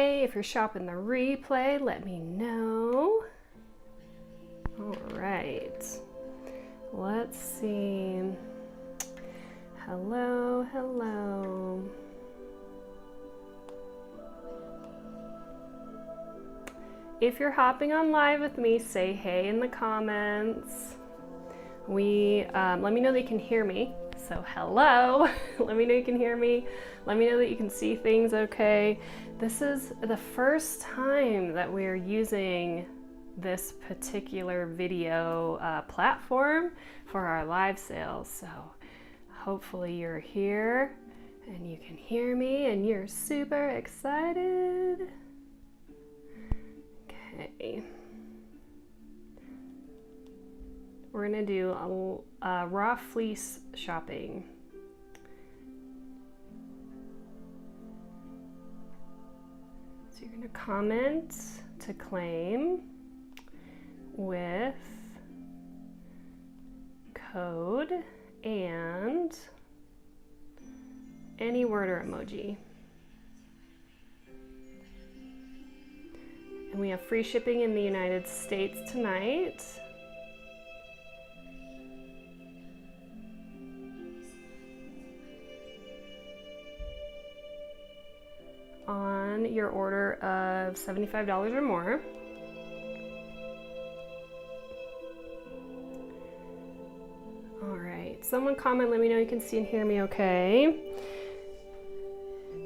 If you're shopping the replay, let me know. All right, let's see. Hello, hello. If you're hopping on live with me, say hey in the comments. Let me know that you can hear me. So hello, let me know you can hear me. Let me know that you can see things okay. This is the first time that we're using this particular video platform for our live sales. So hopefully you're here and you can hear me and you're super excited. Okay. We're gonna do a raw fleece shopping. So you're gonna comment to claim with code and any word or emoji. And we have free shipping in the United States tonight. On your order of $75 or more. All right, someone comment, let me know you can see and hear me okay.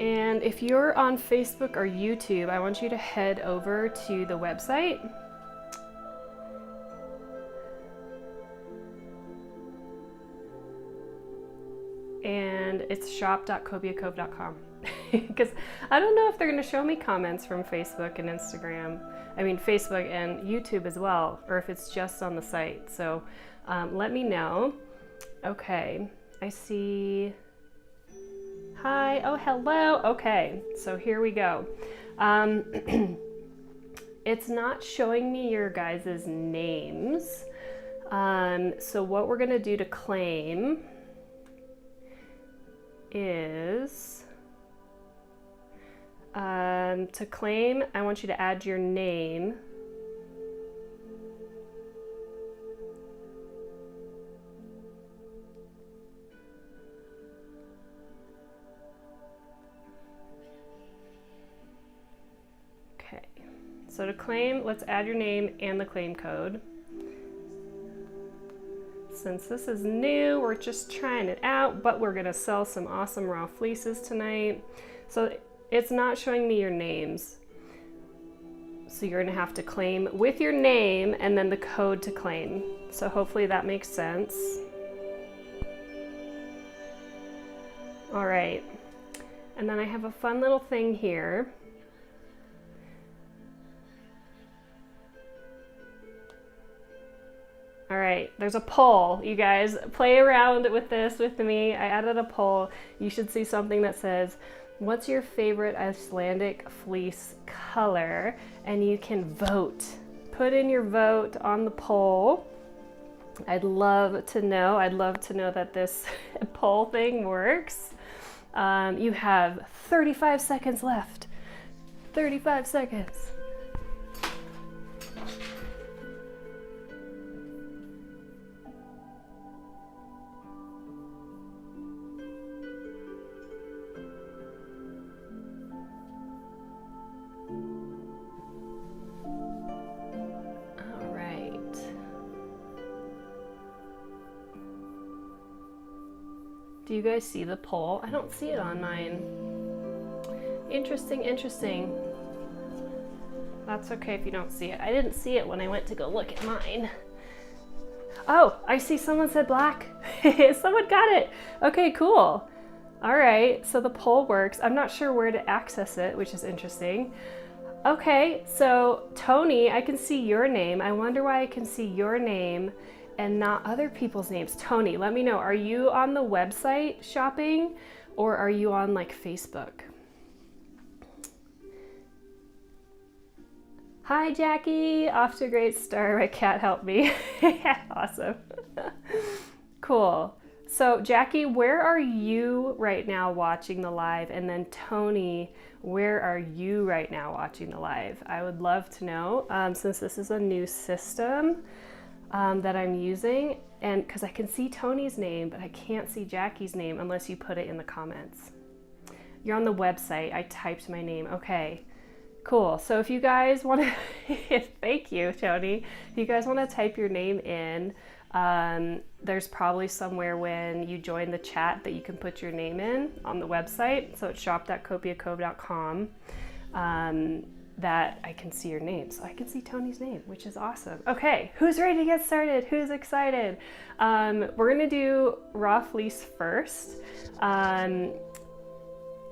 And if you're on Facebook or YouTube, I want you to head over to the website. And it's shop.kobiacove.com. Because I don't know if they're going to show me comments from Facebook and Instagram. I mean, Facebook and YouTube as well, or if it's just on the site. So let me know. Okay, I see. Hi, oh, hello. Okay, so here we go. It's not showing me your guys' names. So what we're going to do to claim is... to claim, I want you to add your name. Okay, so to claim, let's add your name and the claim code. Since this is new, we're just trying it out, but we're gonna sell some awesome raw fleeces tonight. So it's not showing me your names. So you're gonna have to claim with your name and then the code to claim. So hopefully that makes sense. All right. And then I have a fun little thing here. All right, there's a poll. You guys play around with this with me. I added a poll. You should see something that says, what's your favorite Icelandic fleece color? And you can vote. Put in your vote on the poll. I'd love to know. I'd love to know that this poll thing works. You have 35 seconds left. 35 seconds. Do you guys see the poll? I don't see it on mine. Interesting, interesting. That's okay if you don't see it. I didn't see it when I went to go look at mine. Oh, I see someone said black. Someone got it. Okay, cool. All right, so the poll works. I'm not sure where to access it, which is interesting. Okay, so Tony, I can see your name. I wonder why I can see your name and not other people's names. Tony, let me know. Are you on the website shopping or are you on like Facebook? Hi, Jackie. Off to a great start. My cat helped me. Awesome. Cool. So Jackie, where are you right now watching the live? And then Tony, where are you right now watching the live? I would love to know, since this is a new system that I'm using, and because I can see Tony's name, but I can't see Jackie's name unless you put it in the comments. You're on the website. I typed my name. Okay, cool. So if you guys want to, thank you, Tony. If you guys want to type your name in, there's probably somewhere when you join the chat that you can put your name in on the website. So it's shop.copiacove.com, that I can see your name. So I can see Tony's name, which is awesome. Okay, who's ready to get started? Who's excited? We're gonna do raw fleece first.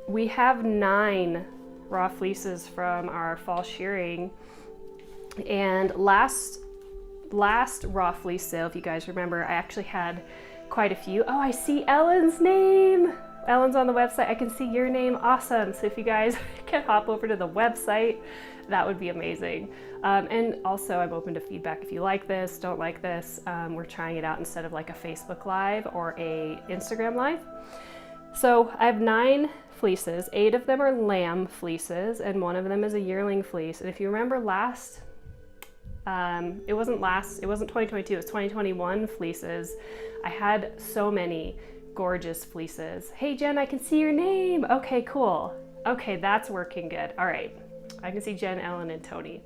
We have 9 raw fleeces from our fall shearing, and last raw fleece sale, if you guys remember, I actually had quite a few. Oh, I see Ellen's name. Ellen's on the website. I can see your name. Awesome. So if you guys can hop over to the website, that would be amazing. And also I'm open to feedback if you like this, don't like this. We're trying it out instead of like a Facebook Live or a Instagram Live. So I have 9 fleeces. 8 of them are lamb fleeces and 1 of them is a yearling fleece. And if you remember it wasn't 2022, it was 2021 fleeces. I had so many gorgeous fleeces. Hey Jen, I can see your name. Okay, cool. Okay, that's working good. All right, I can see Jen, Ellen, and Tony.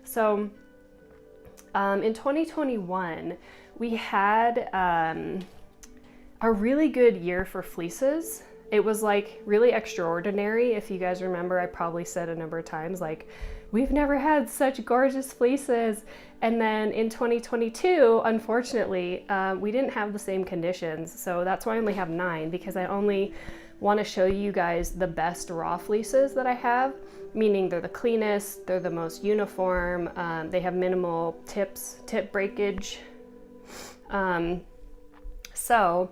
So in 2021, we had a really good year for fleeces. It was like really extraordinary. If you guys remember, I probably said a number of times, like, we've never had such gorgeous fleeces. And then in 2022, unfortunately, we didn't have the same conditions. So that's why I only have 9, because I only want to show you guys the best raw fleeces that I have, meaning they're the cleanest, they're the most uniform, they have minimal tip breakage. So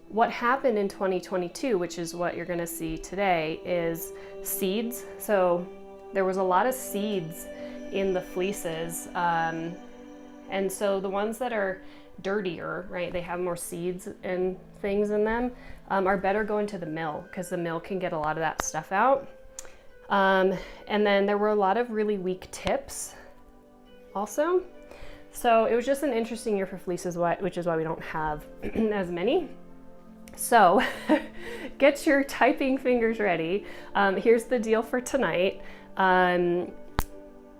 what happened in 2022, which is what you're gonna see today, is seeds. So there was a lot of seeds in the fleeces. And so the ones that are dirtier, right, they have more seeds and things in them, are better going to the mill, because the mill can get a lot of that stuff out. And then there were a lot of really weak tips also. So it was just an interesting year for fleeces, which is why we don't have as many. So get your typing fingers ready. Here's the deal for tonight.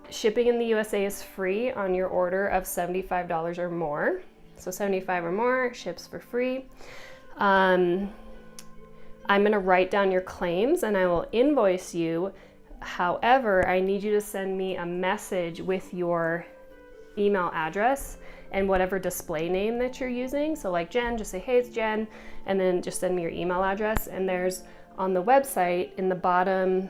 Shipping in the USA is free on your order of $75 or more. So 75 or more, ships for free. I'm gonna write down your claims and I will invoice you. However, I need you to send me a message with your email address and whatever display name that you're using. So like Jen, just say, hey, it's Jen, and then just send me your email address. And there's on the website in the bottom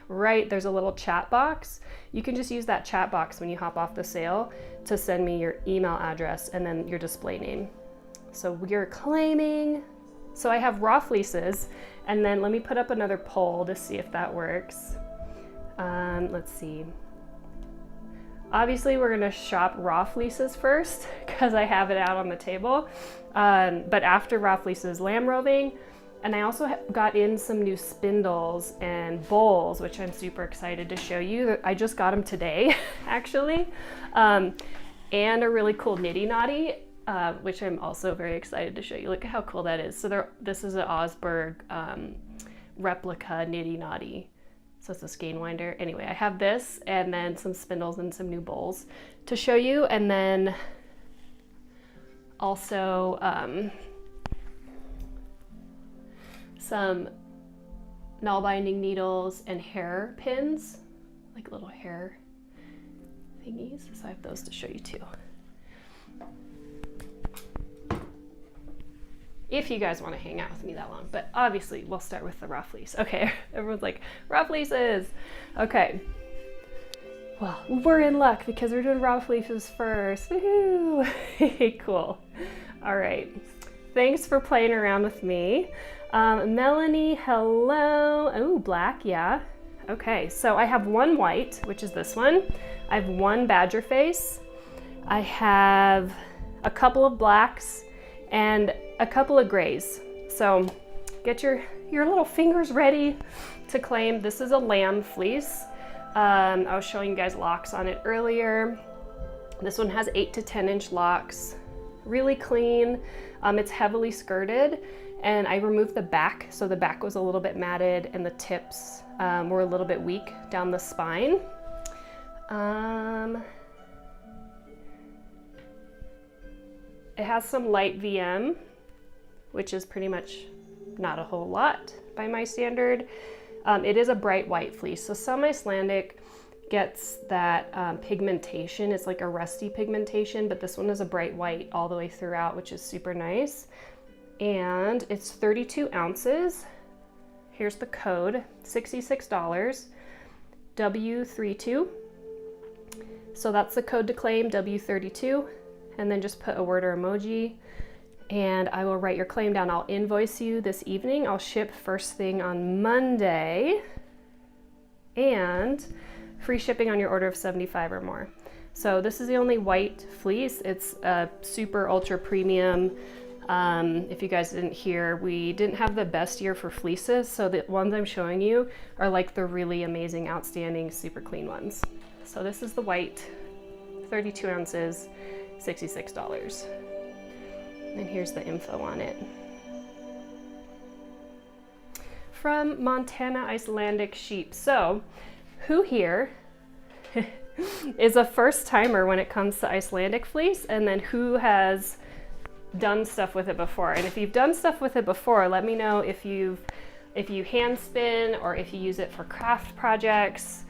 right, there's a little chat box. You can just use that chat box when you hop off the sale to send me your email address and then your display name. So we're claiming, so I have raw fleeces, and then let me put up another poll to see if that works. Let's see. Obviously, we're gonna shop raw fleeces first because I have it out on the table. But after raw fleeces, lamb roving. And I also got in some new spindles and bowls, which I'm super excited to show you. I just got them today, actually. And a really cool nitty knotty, which I'm also very excited to show you. Look at how cool that is. So this is an Osberg replica nitty knotty. So it's a skein winder. Anyway, I have this and then some spindles and some new bowls to show you. And then also some null binding needles and hair pins, like little hair thingies. So I have those to show you too. If you guys want to hang out with me that long, but obviously we'll start with the raw fleece. Okay, everyone's like, raw fleeces. Okay, well, we're in luck because we're doing raw fleeces first. Woohoo! Cool. All right, thanks for playing around with me. Melanie, hello. Oh, black, yeah. Okay, so I have 1 white, which is this one. I have 1 badger face. I have a couple of blacks, and a couple of grays. So get your little fingers ready to claim. This is a lamb fleece. I was showing you guys locks on it earlier. This one has 8 to 10 inch locks, really clean. It's heavily skirted, and I removed the back, so the back was a little bit matted and the tips were a little bit weak down the spine. It has some light VM, which is pretty much not a whole lot by my standard. It is a bright white fleece, so some Icelandic gets that pigmentation. It's like a rusty pigmentation, but this one is a bright white all the way throughout, which is super nice. And it's 32 ounces. Here's the code, $66, W32. So that's the code to claim, W32, and then just put a word or emoji, and I will write your claim down. I'll invoice you this evening. I'll ship first thing on Monday, and free shipping on your order of 75 or more. So this is the only white fleece. It's a super ultra premium. If you guys didn't hear, we didn't have the best year for fleeces, so the ones I'm showing you are like the really amazing, outstanding, super clean ones. So this is the white, 32 ounces, $66. And here's the info on it. From Montana Icelandic Sheep. So who here is a first timer when it comes to Icelandic fleece, and then who has done stuff with it before? And if you've done stuff with it before, let me know if you hand spin or if you use it for craft projects.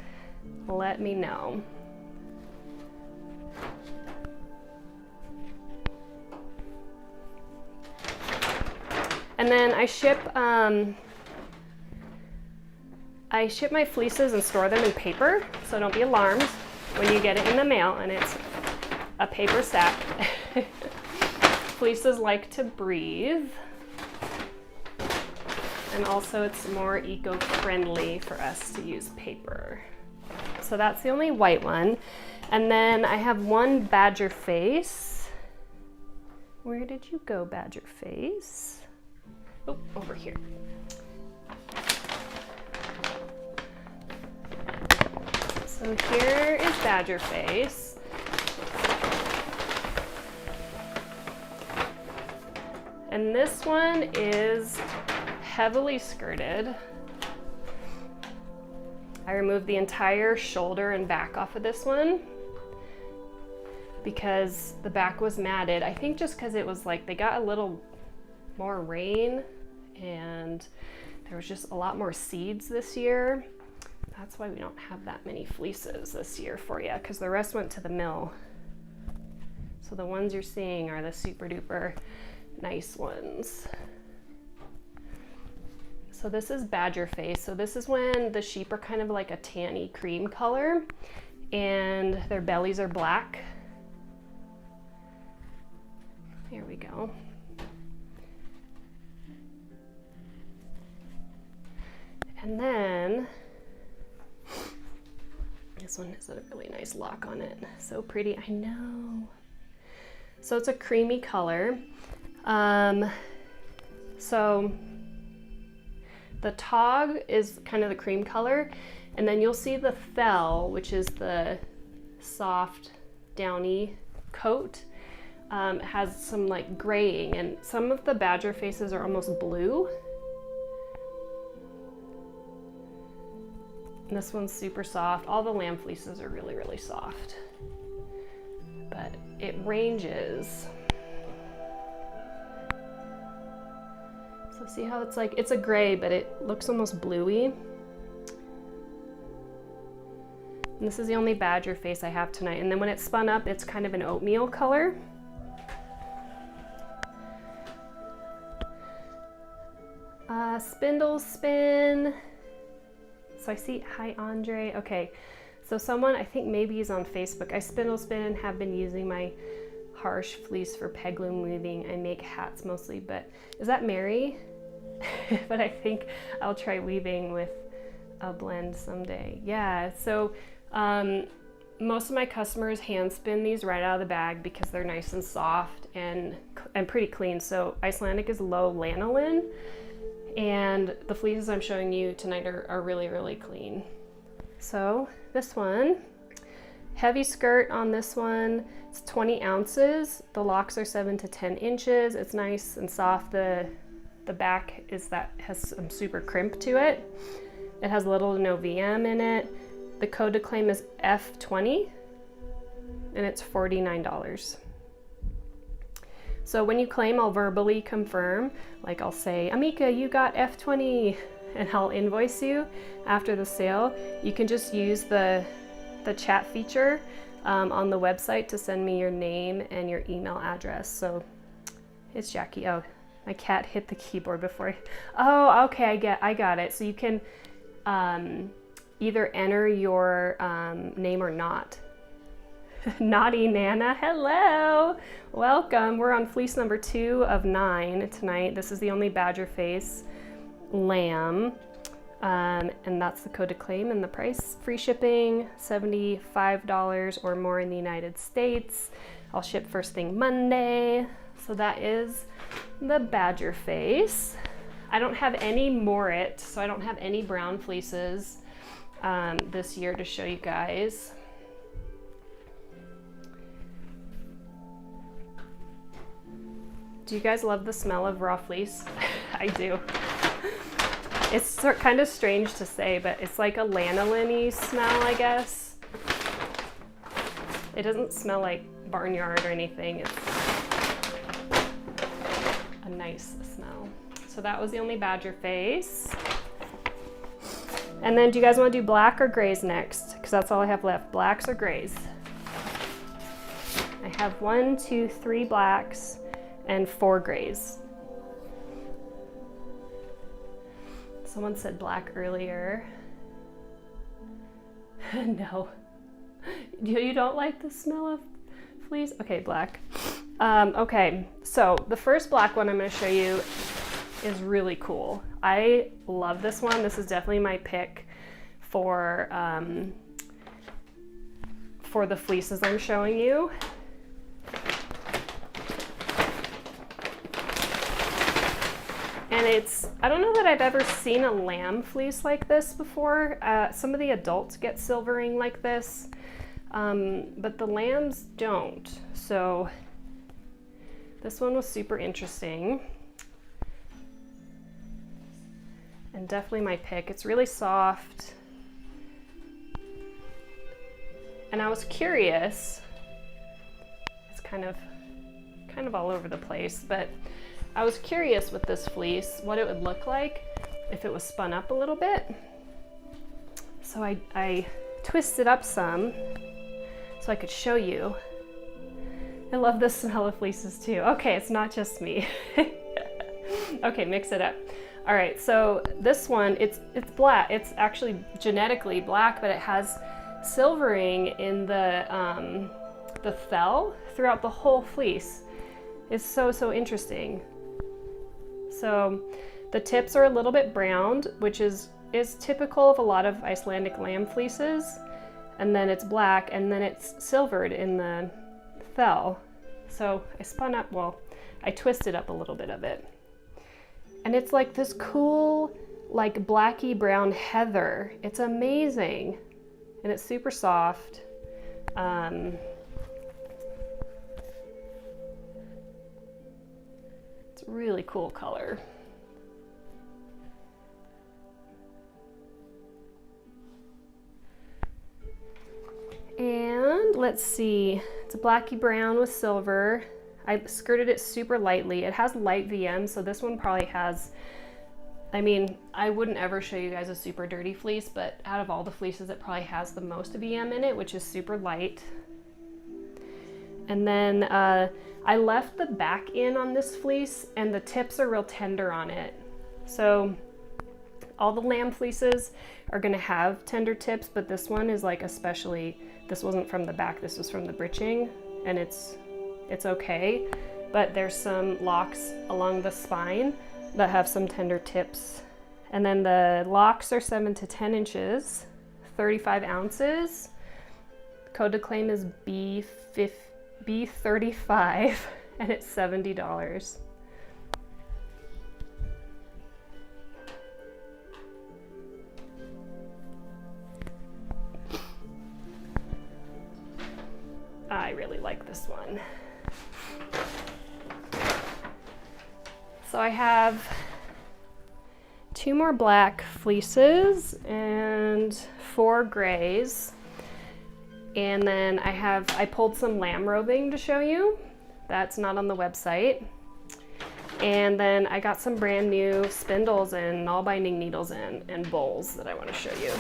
Let me know. And then I ship my fleeces and store them in paper, so don't be alarmed when you get it in the mail and it's a paper sack. Fleeces like to breathe, and also it's more eco-friendly for us to use paper. So that's the only white one. And then I have one badger face. Where did you go, badger face? Oh, over here. So here is badger face. And this one is heavily skirted. I removed the entire shoulder and back off of this one because the back was matted. I think just because it was like they got a little more rain and there was just a lot more seeds this year. That's why we don't have that many fleeces this year for you, because the rest went to the mill. So the ones you're seeing are the super duper nice ones. So this is badger face. So this is when the sheep are kind of like a tanny cream color and their bellies are black. Here we go. And then this one has a really nice lock on it. So pretty, I know. So it's a creamy color. So the tog is kind of the cream color, and then you'll see the fell, which is the soft, downy coat, has some like graying, and some of the badger faces are almost blue. And this one's super soft. All the lamb fleeces are really, really soft, but it ranges. So see how it's like, it's a gray, but it looks almost bluey. And this is the only badger face I have tonight. And then when it's spun up, it's kind of an oatmeal color. Spindle spin. So I see, hi Andre. Okay, so someone, I think maybe he's on Facebook. I spindle spin and have been using my harsh fleece for pegloom weaving. I make hats mostly, but is that Mary? But I think I'll try weaving with a blend someday. Yeah, so most of my customers hand spin these right out of the bag because they're nice and soft and pretty clean. So Icelandic is low lanolin, and the fleeces I'm showing you tonight are really, really clean. So this one, heavy skirt on this one, it's 20 ounces. The locks are 7 to 10 inches. It's nice and soft. The back has some super crimp to it. It has little to no VM in it. The code to claim is F20, and it's $49. So when you claim, I'll verbally confirm. Like I'll say, Amika, you got F20, and I'll invoice you after the sale. You can just use the chat feature on the website to send me your name and your email address. So it's Jackie. Oh, my cat hit the keyboard before. Oh, okay, I got it. So you can either enter your name or not. Naughty Nana, hello, welcome. We're on fleece number 2 of 9 tonight. This is the only badger face lamb, and that's the code to claim, and the price, free shipping, $75 or more in the United States. I'll ship first thing Monday. So that is the badger face. I don't have any Morit, so I don't have any brown fleeces this year to show you guys. Do you guys love the smell of raw fleece? I do. It's kind of strange to say, but it's like a lanolin-y smell, I guess. It doesn't smell like barnyard or anything. It's a nice smell. So that was the only badger face. And then do you guys want to do black or grays next? Because that's all I have left. Blacks or grays? I have 1, 2, 3 blacks and 4 grays. Someone said black earlier. No. You don't like the smell of fleece? Okay, black. Okay, so the first black one I'm going to show you is really cool. I love this one. This is definitely my pick for the fleeces I'm showing you. And I don't know that I've ever seen a lamb fleece like this before. Some of the adults get silvering like this, but the lambs don't. So this one was super interesting. And definitely my pick. It's really soft. And I was curious. It's kind of all over the place, but I was curious with this fleece what it would look like if it was spun up a little bit. So I twisted up some so I could show you. I love the smell of fleeces too. Okay, it's not just me. Okay, mix it up. All right, so this one, it's black. It's actually genetically black, but it has silvering in the thell throughout the whole fleece. It's so interesting. So the tips are a little bit browned, which is typical of a lot of Icelandic lamb fleeces. And then it's black, and then it's silvered in the thell. So I spun up, I twisted up a little bit of it. And it's like this cool, like blacky brown heather. It's amazing. And it's super soft. It's a really cool color. And let's see, it's a blacky brown with silver. I skirted it super lightly. It has light VM, so this one probably has, I mean, I wouldn't ever show you guys a super dirty fleece, but out of all the fleeces, it probably has the most VM in it, which is super light. And then I left the back in on this fleece, and the tips are real tender on it. So all the lamb fleeces are gonna have tender tips, but this one is like especially, this wasn't from the back, this was from the breeching, and it's okay, but there's some locks along the spine that have some tender tips. And then the locks are 7 to 10 inches, 35 ounces. Code to claim is B35 and it's $70. I really like this one. So I have 2 more black fleeces and 4 grays. And then I pulled some lamb roving to show you. That's not on the website. And then I got some brand new spindles and all binding needles and bowls that I want to show you.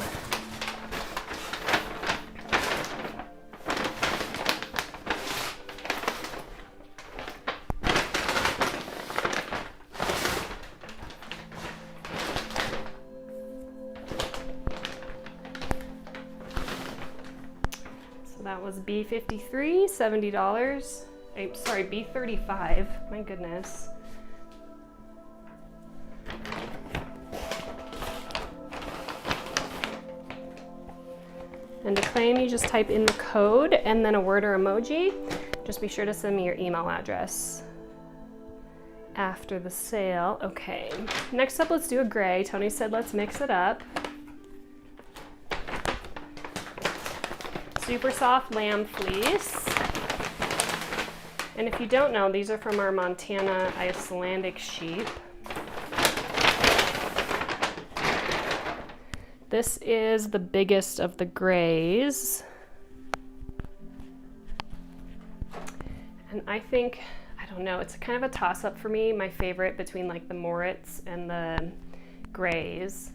That was B53, $70. I'm sorry, B35, my goodness. And to claim, you just type in the code and then a word or emoji. Just be sure to send me your email address after the sale. Okay, next up, let's do a gray. Tony said let's mix it up. Super soft lamb fleece. And if you don't know, these are from our Montana Icelandic sheep. This is the biggest of the grays. And I think, I don't know, it's kind of a toss-up for me. My favorite between like the Moritz and the grays.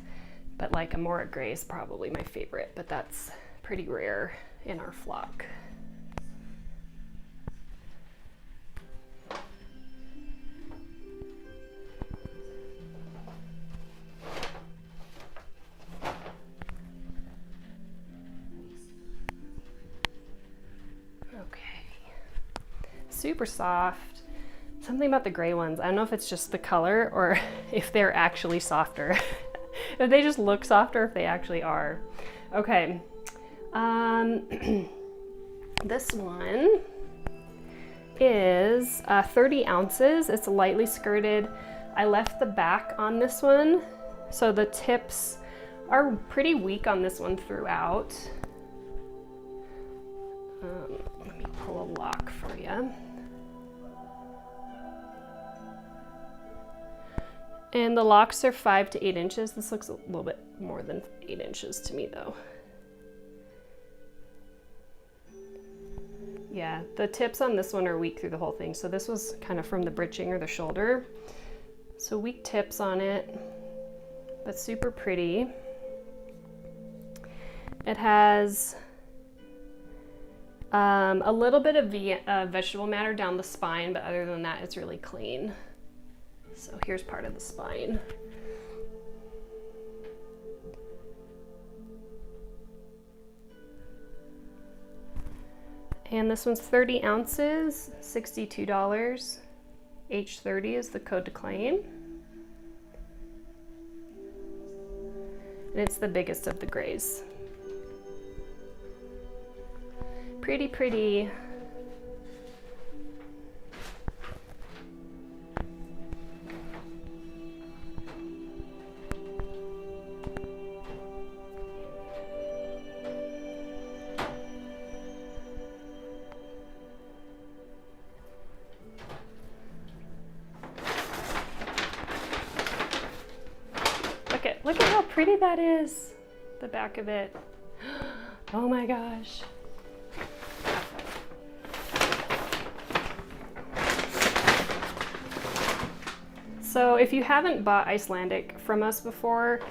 But like a Moritz gray is probably my favorite, but that's pretty rare in our flock. Okay, super soft. Something about the gray ones, I don't know if it's just the color or if they're actually softer. If they just look softer, if they actually are. Okay. This one is 30 ounces. It's lightly skirted. I left the back on this one, so the tips are pretty weak on this one throughout. Let me pull a lock for you. And the locks are 5 to 8 inches. This looks a little bit more than 8 inches to me though. Yeah, the tips on this one are weak through the whole thing. So this was kind of from the britching or the shoulder. So weak tips on it, but super pretty. It has a little bit of vegetable matter down the spine, but other than that, it's really clean. So here's part of the spine. And this one's 30 ounces, $62. H30 is the code to claim. And it's the biggest of the grays. Pretty, pretty. Look at how pretty that is, the back of it. Oh my gosh. So if you haven't bought Icelandic from us before,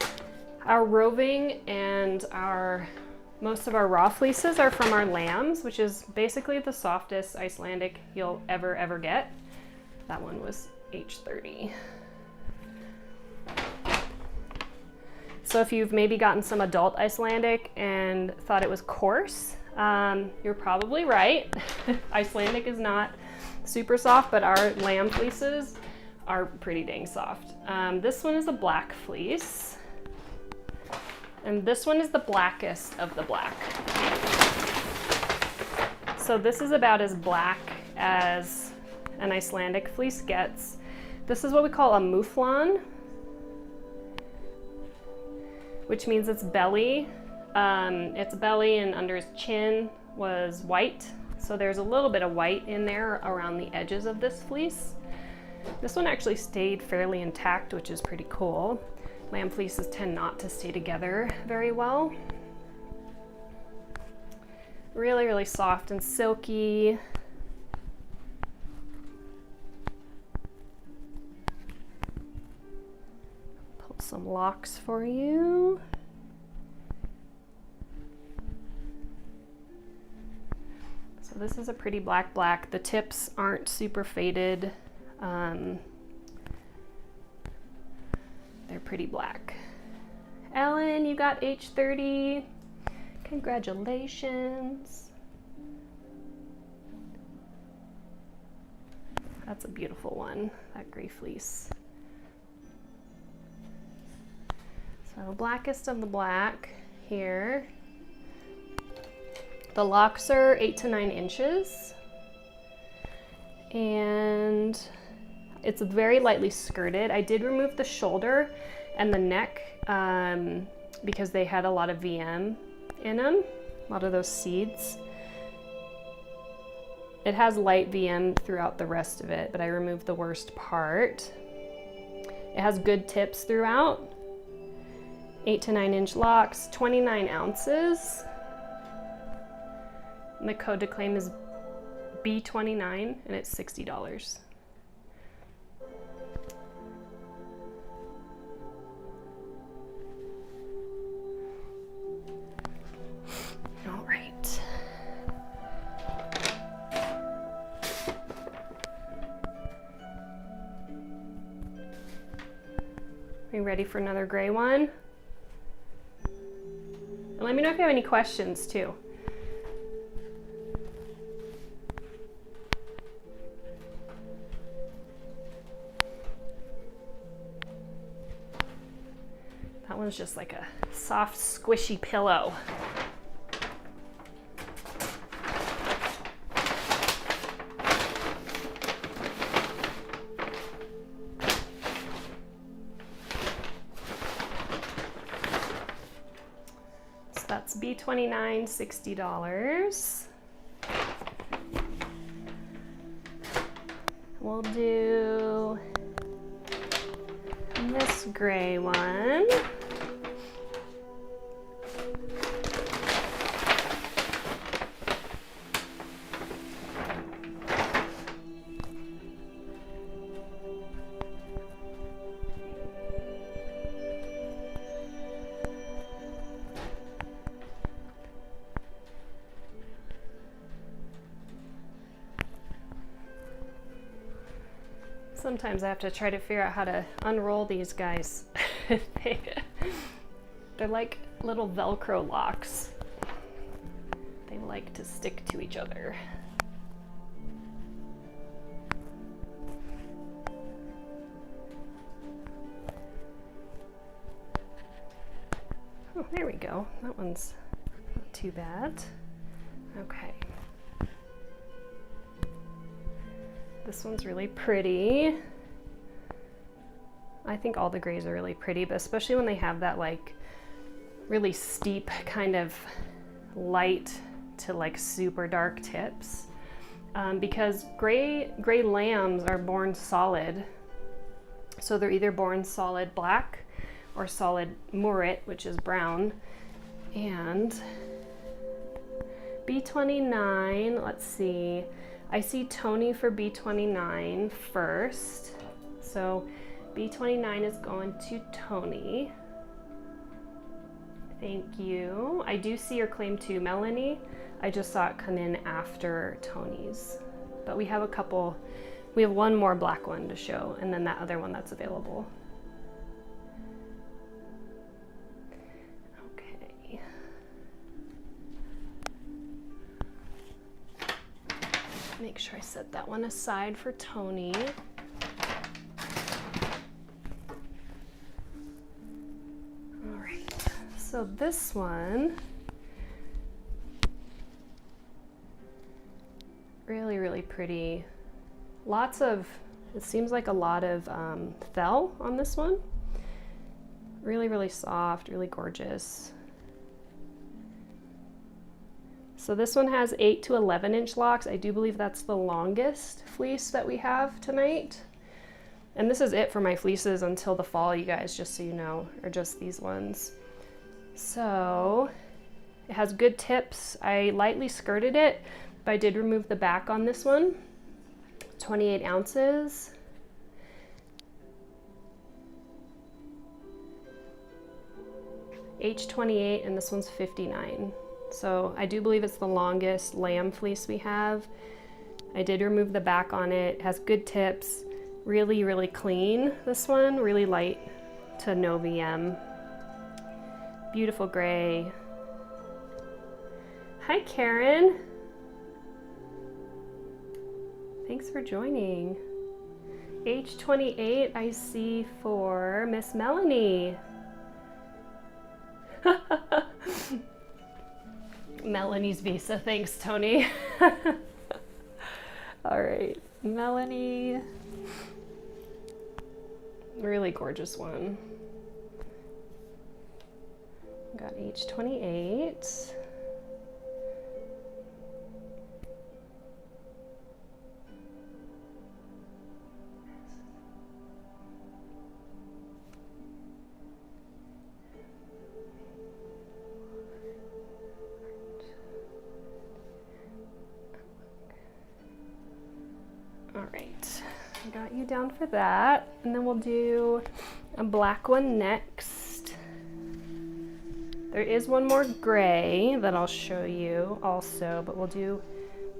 our roving and most of our raw fleeces are from our lambs, which is basically the softest Icelandic you'll ever get. That one was H30. So if you've maybe gotten some adult Icelandic and thought it was coarse, you're probably right. Icelandic is not super soft, but our lamb fleeces are pretty dang soft. This one is a black fleece, and this one is the blackest of the black. So this is about as black as an Icelandic fleece gets. This is what we call a mouflon, which means its belly and under his chin was white. So there's a little bit of white in there around the edges of this fleece. This one actually stayed fairly intact, which is pretty cool. Lamb fleeces tend not to stay together very well. Really, really soft and silky. Pull some locks for you. So this is a pretty black. The tips aren't super faded. They're pretty black. Ellen, you got H30. Congratulations. That's a beautiful one, that gray fleece. So blackest of the black here. The locks are 8 to 9 inches. And it's very lightly skirted. I did remove the shoulder and the neck because they had a lot of VM in them, a lot of those seeds. It has light VM throughout the rest of it, but I removed the worst part. It has good tips throughout. 8 to 9 inch locks, 29 ounces. And the code to claim is B29 and it's $60. All right. Are you ready for another gray one? And let me know if you have any questions too. That one's just like a soft, squishy pillow. So that's B29, $60. We'll do this gray one. Sometimes I have to try to figure out how to unroll these guys. They're like little Velcro locks. They like to stick to each other. Oh, there we go. That one's not too bad. Okay. This one's really pretty. I think all the grays are really pretty, but especially when they have that like really steep kind of light to like super dark tips. Because gray lambs are born solid. So they're either born solid black or solid murret, which is brown. And B29, let's see. I see Tony for B29 first. So B29 is going to Tony. Thank you. I do see your claim to Melanie. I just saw it come in after Tony's. But we have a couple, we have one more black one to show and then that other one that's available. Make sure I set that one aside for Tony. All right, so this one Really, really pretty. Lots of, it seems like a lot of fell on this one. Really, really soft, really gorgeous. So this one has 8 to 11 inch locks. I do believe that's the longest fleece that we have tonight. And this is it for my fleeces until the fall, you guys, just so you know, or just these ones. So it has good tips. I lightly skirted it, but I did remove the back on this one. 28 ounces. H28, and this one's 59. So I do believe it's the longest lamb fleece we have. I did remove the back on it. It has good tips. Really, really clean, this one. Really light to no VM. Beautiful gray. Hi, Karen. Thanks for joining. H28 I see for Miss Melanie. Melanie's visa, thanks Tony. All right, Melanie. Really gorgeous one. Got H28. All right, I got you down for that. And then we'll do a black one next. There is one more gray that I'll show you also, but we'll do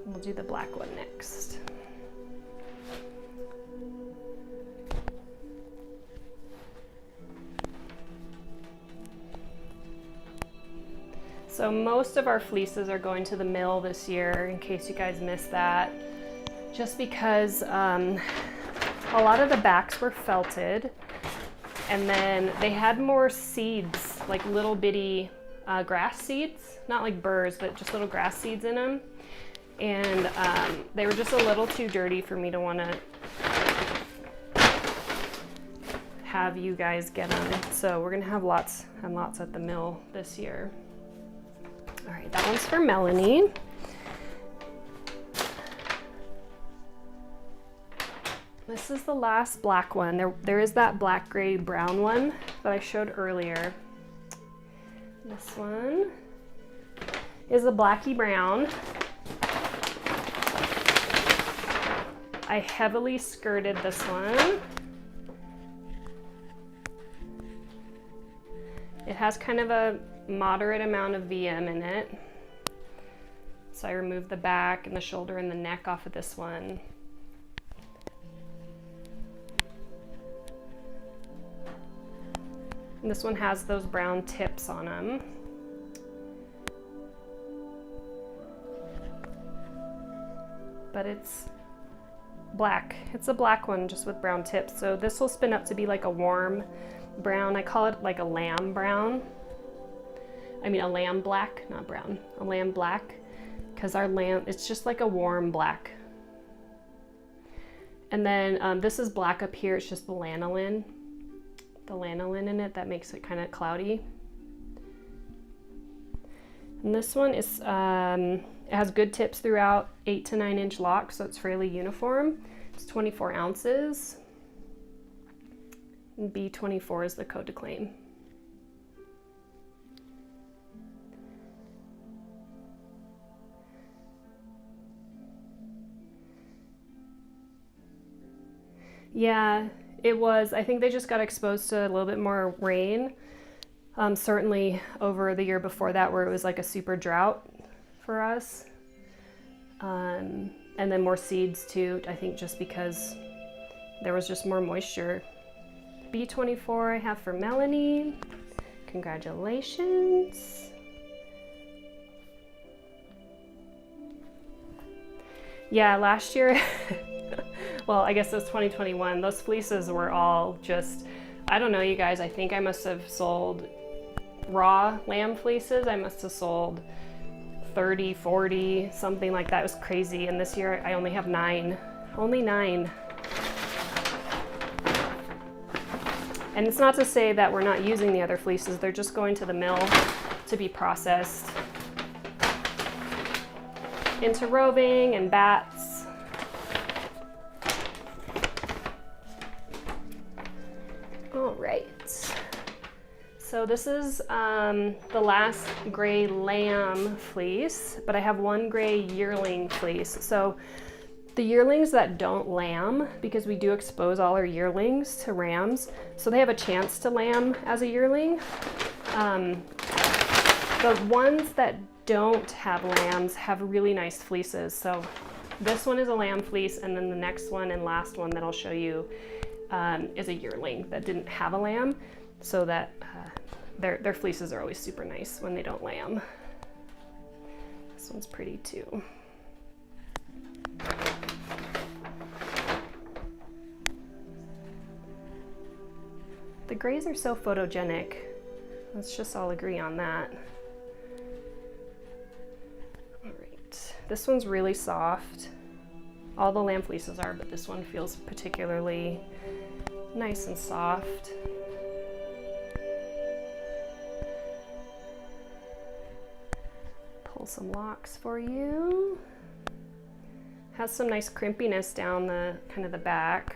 the black one next. So most of our fleeces are going to the mill this year, in case you guys missed that. Just because a lot of the backs were felted, and then they had more seeds, like little bitty grass seeds, not like burrs, but just little grass seeds in them. And they were just a little too dirty for me to want to have you guys get them. So we're gonna have lots and lots at the mill this year. All right, that one's for Melanie. This is the last black one. There is that black, gray, brown one that I showed earlier. This one is a blacky brown. I heavily skirted this one. It has kind of a moderate amount of VM in it. So I removed the back and the shoulder and the neck off of this one. And this one has those brown tips on them. But it's black. It's a black one just with brown tips. So this will spin up to be like a warm brown. I call it like a lamb brown. I mean a lamb black, not brown. A lamb black, because our lamb, it's just like a warm black. And then this is black up here. It's just the lanolin. The lanolin in it that makes it kind of cloudy. And this one is it has good tips throughout, 8 to 9 inch locks, so it's fairly uniform. It's 24 ounces. And B24 is the code to claim. Yeah, it was. I think they just got exposed to a little bit more rain. Certainly over the year before that, where it was like a super drought for us. And then more seeds too, I think just because there was just more moisture. B24 I have for Melanie. Congratulations. Yeah, last year, well, I guess it was 2021. Those fleeces were all just, I don't know, you guys, I think I must have sold raw lamb fleeces. I must have sold 30, 40, something like that. It was crazy. And this year I only have 9. Only 9. And it's not to say that we're not using the other fleeces. They're just going to the mill to be processed into roving and bats. All right. So this is the last gray lamb fleece, but I have one gray yearling fleece. So the yearlings that don't lamb, because we do expose all our yearlings to rams, so they have a chance to lamb as a yearling. The ones that don't have lambs have really nice fleeces. So this one is a lamb fleece, and then the next one and last one that I'll show you is a yearling that didn't have a lamb, so that their fleeces are always super nice when they don't lamb. This one's pretty too. The grays are so photogenic. Let's just all agree on that. All right, this one's really soft. All the lamb fleeces are, but this one feels particularly nice and soft. Pull some locks for you. Has some nice crimpiness down the kind of the back.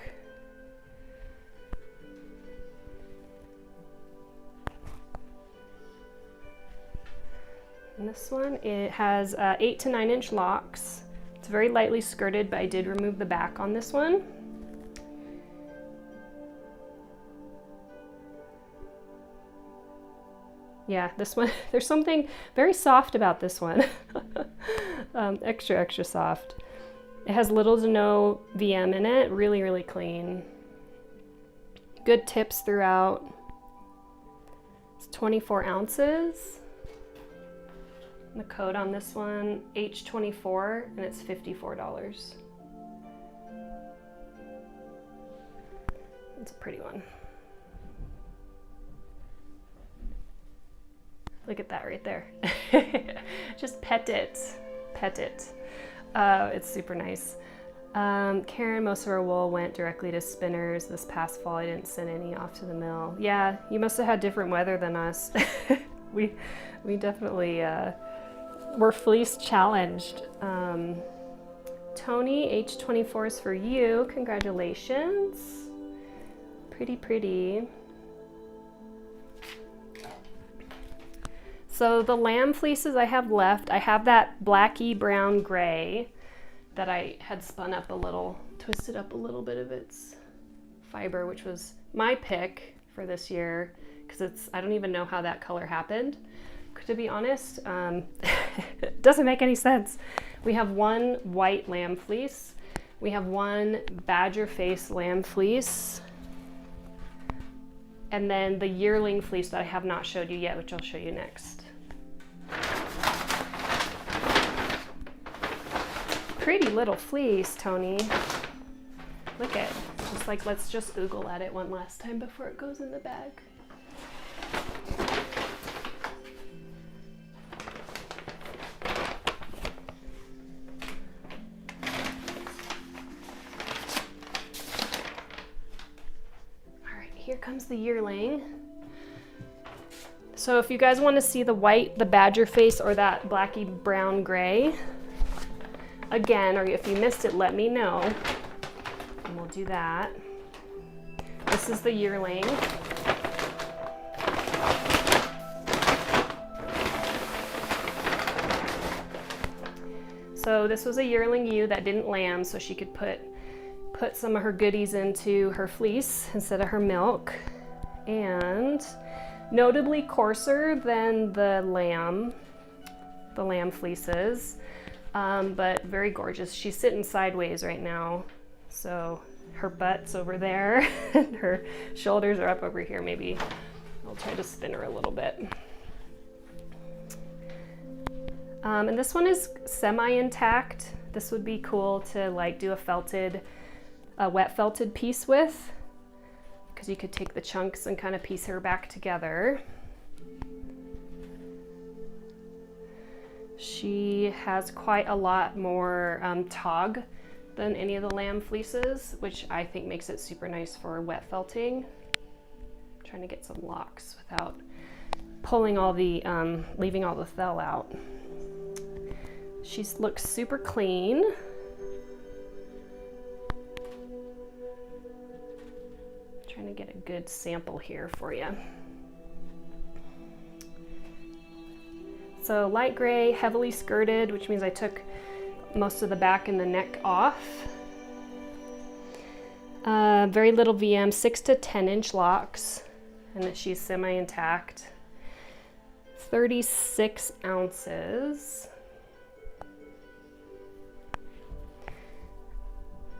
And this one, it has 8 to 9 inch locks. It's very lightly skirted, but I did remove the back on this one. Yeah, this one, there's something very soft about this one. Extra soft. It has little to no VM in it, really, really clean. Good tips throughout. It's 24 ounces. And the code on this one, H24, and it's $54. It's a pretty one. Look at that right there. Just pet it, pet it. It's super nice. Karen, most of our wool went directly to spinners this past fall. I didn't send any off to the mill. Yeah, you must have had different weather than us. we definitely were fleece challenged. Tony, H24 is for you. Congratulations. Pretty. So the lamb fleeces I have left, I have that blacky brown gray that I had spun up a little, twisted up a little bit of its fiber, which was my pick for this year, because I don't even know how that color happened, to be honest. It doesn't make any sense. We have one white lamb fleece. We have one badger face lamb fleece. And then the yearling fleece that I have not showed you yet, which I'll show you next. Pretty little fleece, Tony. Look at it. Just like, let's just oogle at it one last time before it goes in the bag. All right, here comes the yearling. So if you guys want to see the white, the badger face, or that blacky brown gray, again, or if you missed it, let me know, and we'll do that. This is the yearling. So this was a yearling ewe that didn't lamb, so she could put some of her goodies into her fleece instead of her milk. And notably coarser than the lamb fleeces. But very gorgeous. She's sitting sideways right now, so her butt's over there and her shoulders are up over here. Maybe I'll try to spin her a little bit. And this one is semi-intact. This would be cool to like do a wet felted piece with, because you could take the chunks and kind of piece her back together. She has quite a lot more tog than any of the lamb fleeces, which I think makes it super nice for wet felting. I'm trying to get some locks without pulling all the, leaving all the fell out. She looks super clean. Trying to get a good sample here for you. So light gray, heavily skirted, which means I took most of the back and the neck off. Very little VM, 6 to 10 inch locks, and that she's semi-intact. 36 ounces.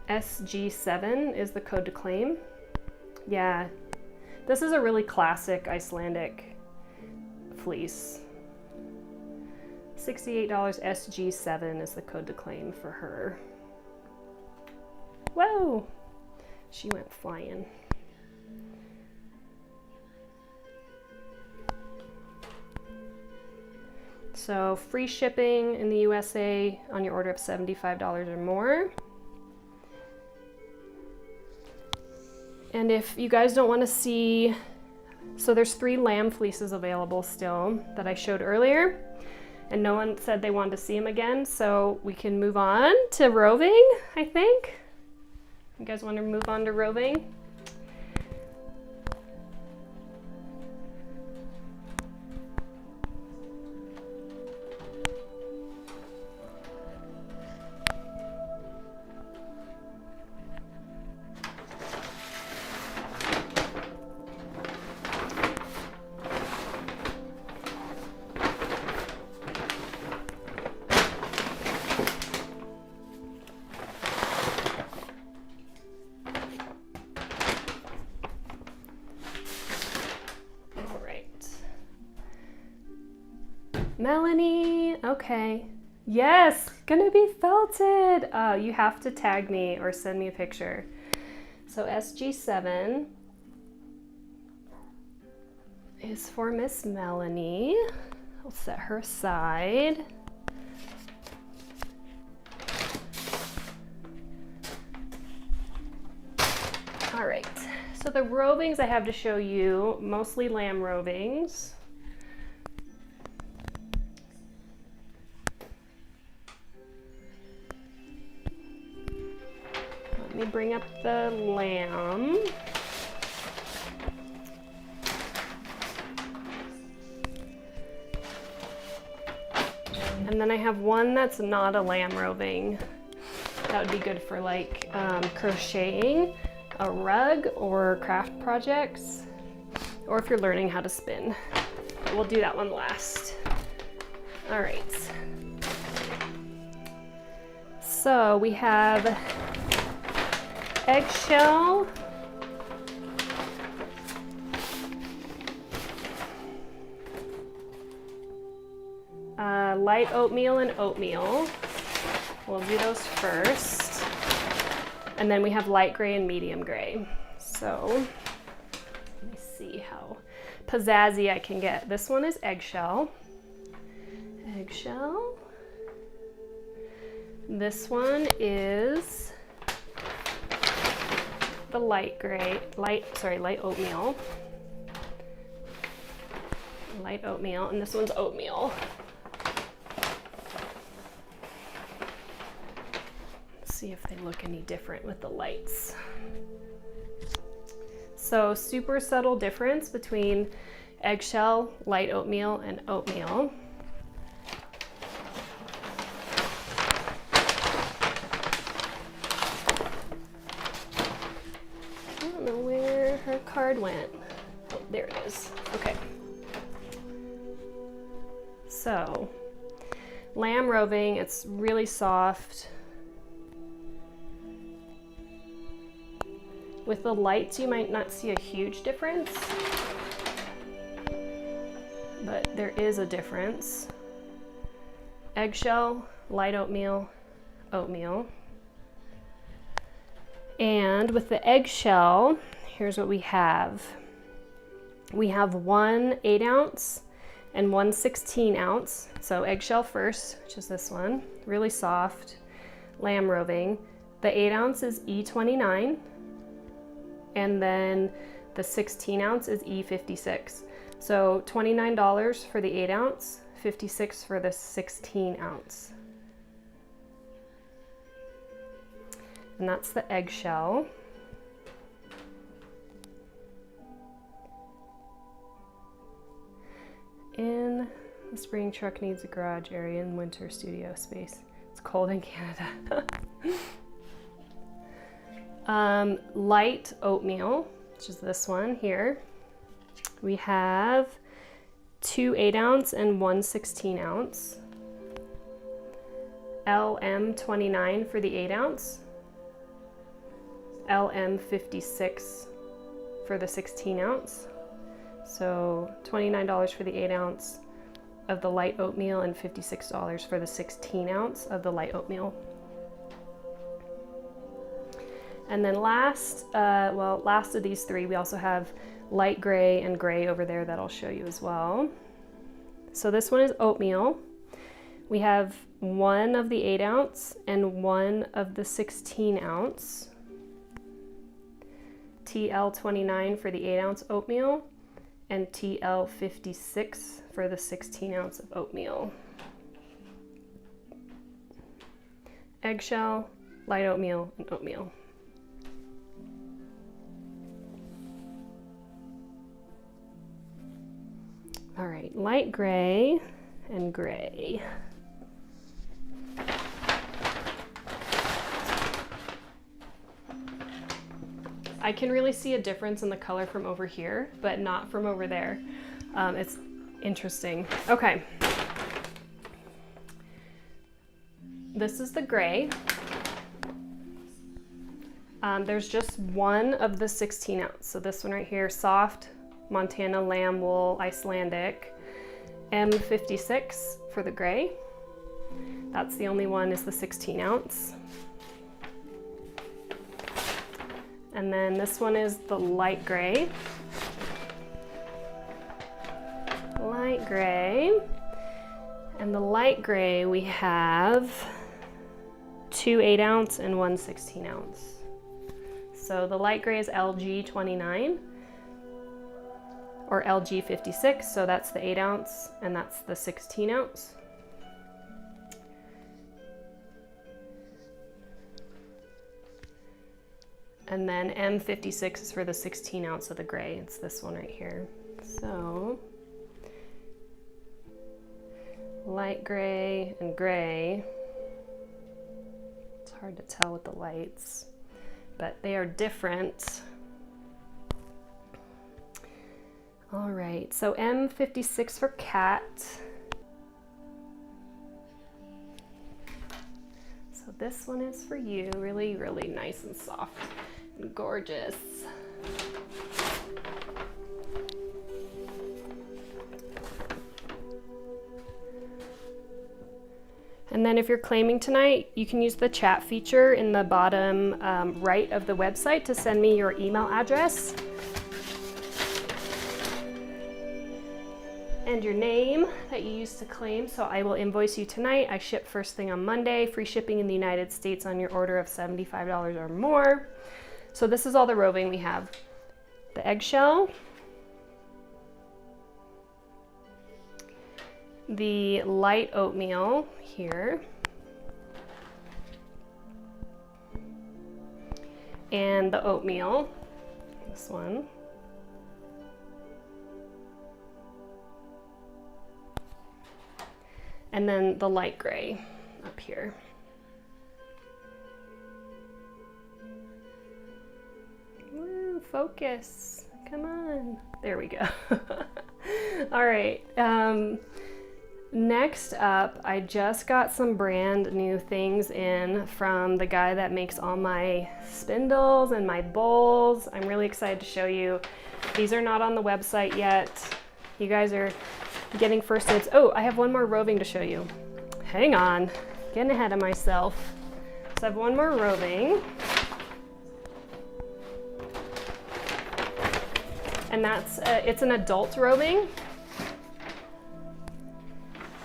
SG7 is the code to claim. Yeah, this is a really classic Icelandic fleece. $68 SG7 is the code to claim for her. Whoa, she went flying. So free shipping in the USA on your order of $75 or more. And if you guys don't want to see, so there's 3 lamb fleeces available still that I showed earlier, and no one said they wanted to see them again, so we can move on to roving, I think. You guys want to move on to roving? Melanie, okay. Yes, gonna be felted. You have to tag me or send me a picture. So SG7 is for Miss Melanie. I'll set her aside. All right, so the rovings I have to show you, mostly lamb rovings. Let me bring up the lamb. And then I have one that's not a lamb roving. That would be good for like crocheting a rug or craft projects, or if you're learning how to spin. But we'll do that one last. All right. So we have eggshell, light oatmeal and oatmeal. We'll do those first. And then we have light gray and medium gray. So let me see how pizzazzy I can get. This one is eggshell. Eggshell. This one is the light oatmeal. Light oatmeal, and this one's oatmeal. Let's see if they look any different with the lights. So super subtle difference between eggshell, light oatmeal, and oatmeal. Her card went. Oh, there it is. Okay. So, lamb roving, it's really soft. With the lights, you might not see a huge difference, but there is a difference. Eggshell, light oatmeal, oatmeal. And with the eggshell, here's what we have. We have one 8-ounce and 1 16-ounce. So eggshell first, which is this one, really soft, lamb roving. The 8-ounce is E29, and then the 16-ounce is E56. So $29 for the 8-ounce, $56 for the 16-ounce. And that's the eggshell. In the spring, truck needs a garage area and winter studio space. It's cold in Canada. Light oatmeal, which is this one here. We have 2 8-ounce and 1 16-ounce. LM29 for the 8-ounce. LM56 for the 16-ounce. So $29 for the 8-ounce of the light oatmeal and $56 for the 16-ounce of the light oatmeal. And then last of these three, we also have light gray and gray over there that I'll show you as well. So this one is oatmeal. We have 1 of the 8-ounce and 1 of the 16-ounce. TL29 for the 8-ounce oatmeal and TL56 for the 16-ounce of oatmeal. Eggshell, light oatmeal, and oatmeal. All right, light gray and gray. I can really see a difference in the color from over here, but not from over there. It's interesting. Okay. This is the gray. There's just 1 of the 16-ounce. So this one right here, soft Montana lamb wool Icelandic. M56 for the gray. That's the only one, is the 16-ounce. And then this one is the light gray. Light gray. And the light gray we have 2 8-ounce and 1 16-ounce. So the light gray is LG29 or LG56, so that's the 8-ounce and that's the 16-ounce. And then M56 is for the 16-ounce of the gray. It's this one right here. So light gray and gray. It's hard to tell with the lights, but they are different. All right, so M56 for cat. So this one is for you, really, really nice and soft. Gorgeous. And then if you're claiming tonight, you can use the chat feature in the bottom right of the website to send me your email address and your name that you used to claim. So I will invoice you tonight. I ship first thing on Monday, free shipping in the United States on your order of $75 or more. So this is all the roving we have. The eggshell, the light oatmeal here, and the oatmeal, this one, and then the light gray up here. Focus, come on. There we go. All right, next up, I just got some brand new things in from the guy that makes all my spindles and my bowls. I'm really excited to show you. These are not on the website yet. You guys are getting first dibs. Oh, I have one more roving to show you. Hang on, getting ahead of myself. So I have one more roving. And that's, it's an adult roving.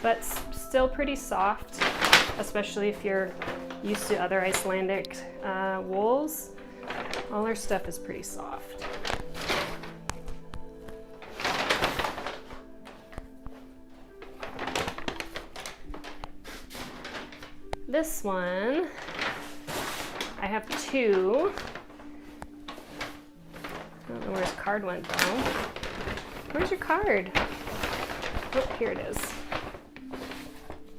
but still pretty soft, especially if you're used to other Icelandic wools. All their stuff is pretty soft. This one, I have two. I don't know where his card went though. Where's your card? Oh, here it is.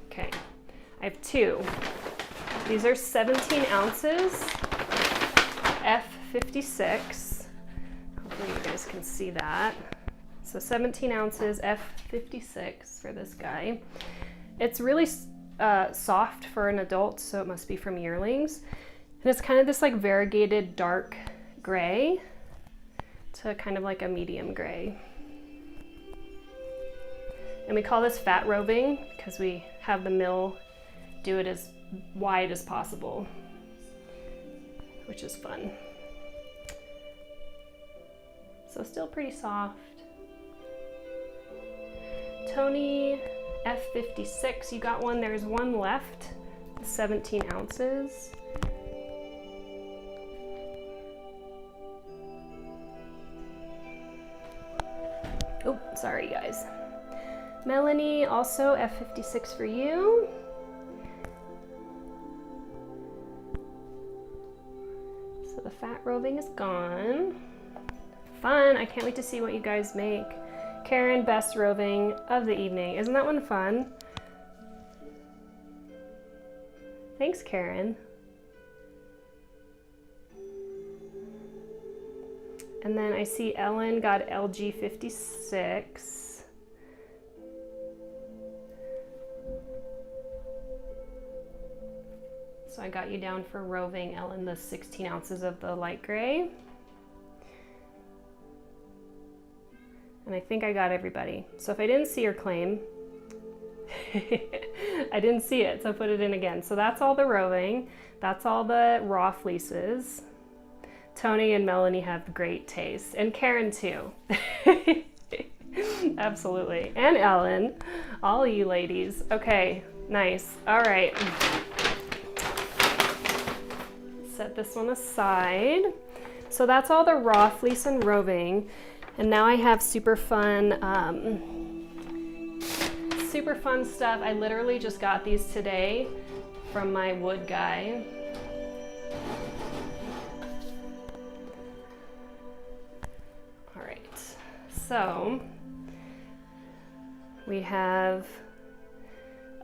Okay, I have two. These are 17 ounces, F56. Hopefully you guys can see that. So 17 ounces, F56 for this guy. It's really soft for an adult, so it must be from Yearlings. And it's kind of this like variegated dark gray to kind of like a medium gray. And we call this fat roving because we have the mill do it as wide as possible, which is fun. So still pretty soft. Tony F56, you got one. There's one left, 17 ounces. Oh, sorry guys. Melanie, also F56 for you. So the fat roving is gone. Fun, I can't wait to see what you guys make. Karen, best roving of the evening. Isn't that one fun? Thanks, Karen. And then I see Ellen got LG56. So I got you down for roving, Ellen, the 16 ounces of the light gray. And I think I got everybody. So if I didn't see your claim, I didn't see it, so put it in again. So that's all the roving. That's all the raw fleeces. Tony and Melanie have great taste, and Karen too. Absolutely, and Ellen, all of you ladies. Okay, nice. All right. Set this one aside. So that's all the raw fleece and roving. And now I have super fun stuff. I literally just got these today from my wood guy. All right, so we have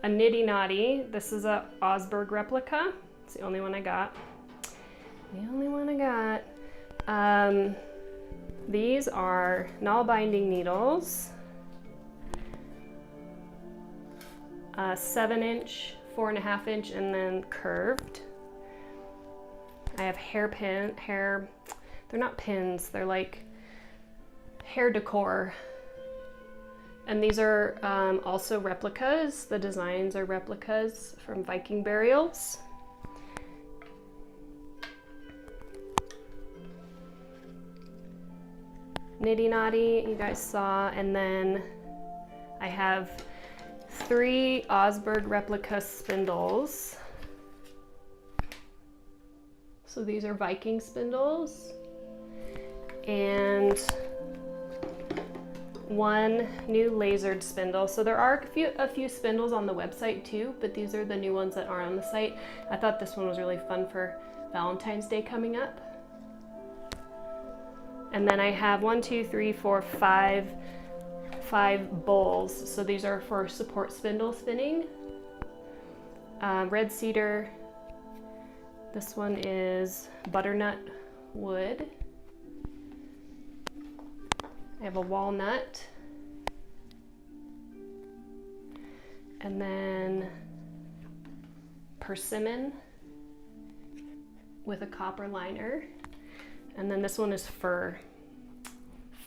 a Nitty Naughty. This is a Osberg replica. It's the only one I got. These are null binding needles, 7-inch, 4.5 inch, and then curved. I have they're not pins, they're like hair decor. And these are also replicas. The designs are replicas from Viking burials. Nitty Naughty, you guys saw, and then I have 3 Osberg replica spindles. So these are Viking spindles, and 1 new lasered spindle. So there are a few spindles on the website too, but these are the new ones that are on the site. I thought this one was really fun for Valentine's Day coming up. And then I have 5 bowls. So these are for support spindle spinning. Red cedar. This one is butternut wood. I have a walnut. And then persimmon with a copper liner. And then this one is fir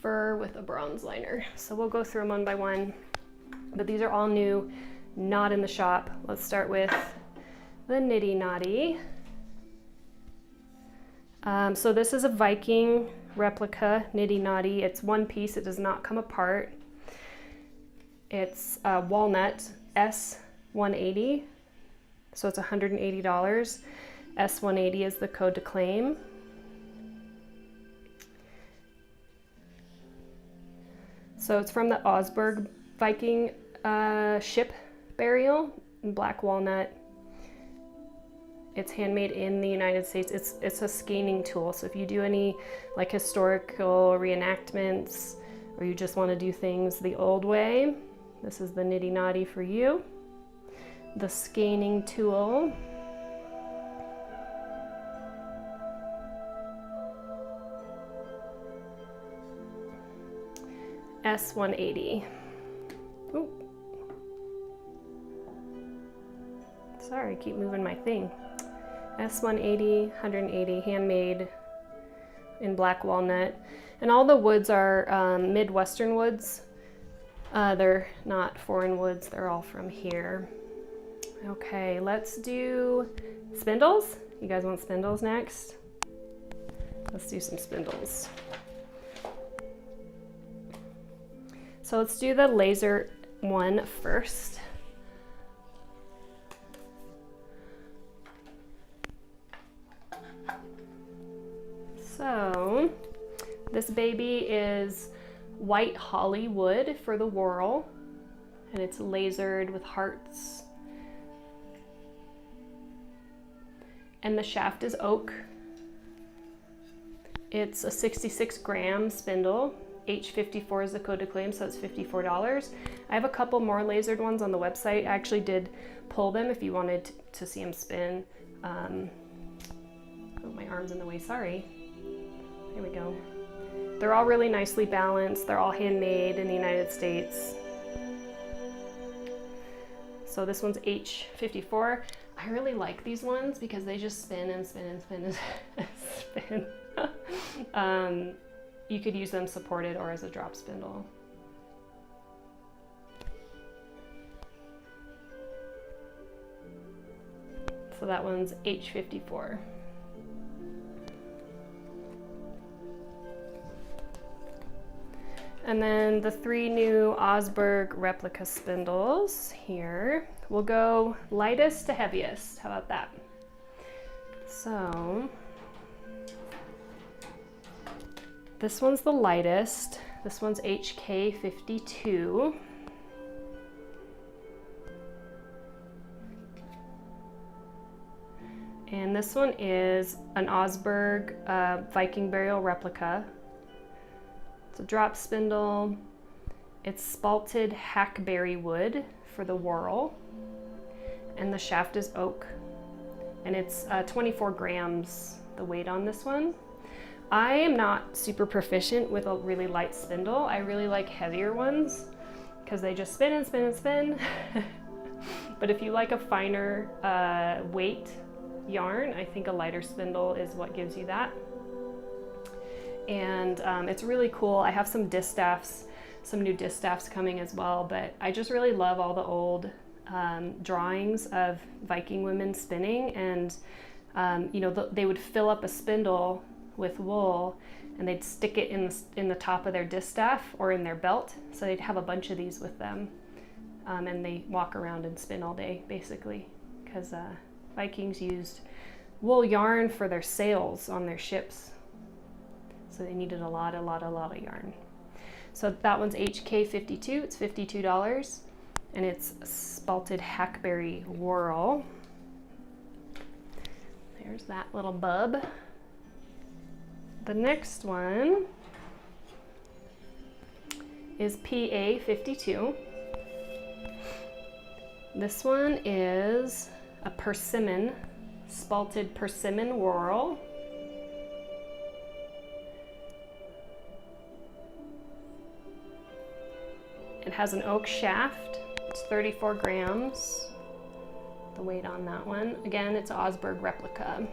with a bronze liner. So we'll go through them one by one, but these are all new, not in the shop. Let's start with the Nitty Naughty. So this is a Viking replica Nitty Naughty. It's one piece, it does not come apart. It's walnut, S180, so it's $180. S180 is the code to claim. So it's from the Augsburg Viking ship burial in black walnut. It's handmade in the United States. It's a scanning tool. So if you do any like historical reenactments, or you just want to do things the old way, this is the nitty naughty for you. The scanning tool. S180. Ooh. Sorry, I keep moving my thing. S180, 180, handmade in black walnut. And all the woods are Midwestern woods. They're not foreign woods, they're all from here. Okay, let's do spindles. You guys want spindles next? Let's do some spindles. So let's do the laser one first. So this baby is white holly wood for the whorl, and it's lasered with hearts. And the shaft is oak. It's a 66 gram spindle. H54 is the code to claim, so it's $54. I have a couple more lasered ones on the website. I actually did pull them if you wanted to see them spin. Oh, my arm's in the way, sorry. Here we go. They're all really nicely balanced. They're all handmade in the United States. So this one's H54. I really like these ones because they just spin and spin and spin and spin. You could use them supported or as a drop spindle. So that one's H54. And then the 3 new Augsburg replica spindles here. We'll go lightest to heaviest. How about that? So this one's the lightest. This one's HK52. And this one is an Augsburg Viking burial replica. It's a drop spindle. It's spalted hackberry wood for the whorl. And the shaft is oak. And it's 24 grams, the weight on this one. I am not super proficient with a really light spindle. I really like heavier ones because they just spin and spin and spin. But if you like a finer weight yarn, I think a lighter spindle is what gives you that. And it's really cool. I have some distaffs, some new distaffs coming as well, but I just really love all the old drawings of Viking women spinning, and you know, they would fill up a spindle with wool and they'd stick it in the top of their distaff or in their belt, so they'd have a bunch of these with them, and they walk around and spin all day basically, because Vikings used wool yarn for their sails on their ships, so they needed a lot of yarn. So that one's HK52. It's $52, and it's spalted hackberry whorl. There's that little bub. The next one is PA52. This one is a persimmon, spalted persimmon whorl. It has an oak shaft. It's 34 grams, the weight on that one. Again, it's Augsburg replica.